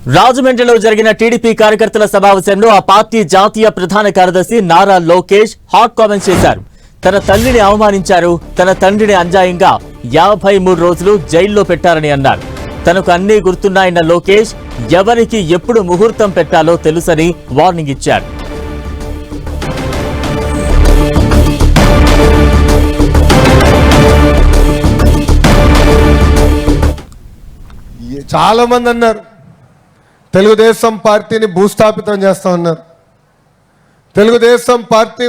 రాజమండ్రిలో జరిగిన టీడీపీ కార్యకర్తల సమావేశంలో ఆ పార్టీ జాతీయ ప్రధాన కార్యదర్శి నారా లోకేష్ హాట్ కామెంట్స్ చేశారు. తన తల్లిని అవమానించారు, తన తండ్రిని అన్యాయంగా 53 రోజులు జైల్లో పెట్టారని అన్నారు. తనకు అన్నీ గుర్తున్నాయన్న లోకేష్ ఎవరికి ఎప్పుడు ముహూర్తం పెట్టాలో తెలుసని వార్నింగ్ ఇచ్చారు. చాలా మంది అన్నారు తెలుగుదేశం పార్టీని భూస్థాపితం చేస్తా ఉన్నారు. తెలుగుదేశం పార్టీ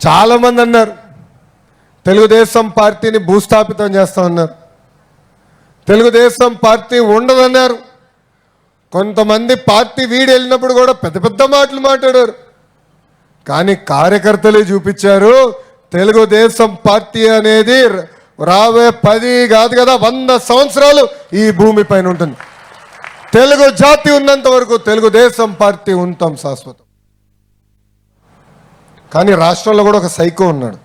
చాలా మంది అన్నారు తెలుగుదేశం పార్టీని భూస్థాపితం చేస్తా ఉన్నారు. తెలుగుదేశం పార్టీ ఉండదన్నారు. కొంతమంది పార్టీ వీడి వెళ్ళినప్పుడు కూడా పెద్ద పెద్ద మాటలు మాట్లాడారు. కానీ కార్యకర్తలే చూపించారు తెలుగుదేశం పార్టీ అనేది రాబోయే 10 కాదు కదా 100 సంవత్సరాలు ఈ భూమి పైన ఉంటుంది. తెలుగు జాతి ఉన్నంత వరకు తెలుగుదేశం పార్టీ ఉంటాం శాశ్వతం. కానీ రాష్ట్రంలో కూడా ఒక సైకో ఉన్నాడు.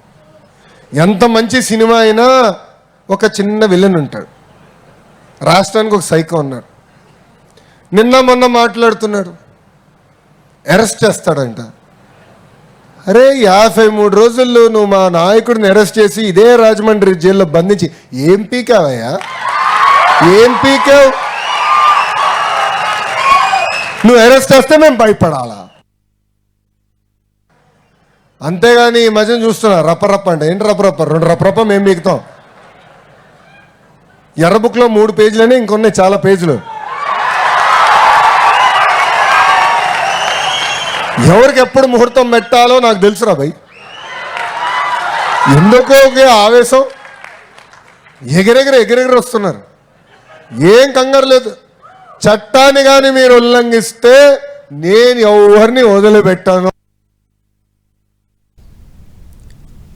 ఎంత మంచి సినిమా అయినా ఒక చిన్న విలన్ ఉంటాడు. రాష్ట్రానికి ఒక సైకో ఉన్నాడు. నిన్న మొన్న మాట్లాడుతున్నాడు, అరెస్ట్ చేస్తాడంట. అరే 53 రోజుల్లో నువ్వు మా నాయకుడిని అరెస్ట్ చేసి ఇదే రాజమండ్రి జైల్లో బంధించి ఏం పీకావయ్యా? ఏం పీకావు? నువ్వు అరెస్ట్ చేస్తే మేము భయపడాలా? అంతేగాని ఈ మధ్యన చూస్తున్నా రప్పరప్ప అంటే ఏంటి రప్పరప్ప? 2 రప్పరప్ప మేము పీకుతాం. ఎర్ర బుక్లో 3 పేజీలని ఇంకొన్నాయి చాలా పేజీలు. ఎవరికి ఎప్పుడు ముహూర్తం పెట్టాలో నాకు తెలుసురా భయ్. ఎందుకో ఆవేశం ఎగిరెగిరి వస్తున్నారు. ఏం కంగారు లేదు. చట్టాన్ని కానీ మీరు ఉల్లంఘిస్తే నేను ఎవరిని వదిలిపెట్టాను.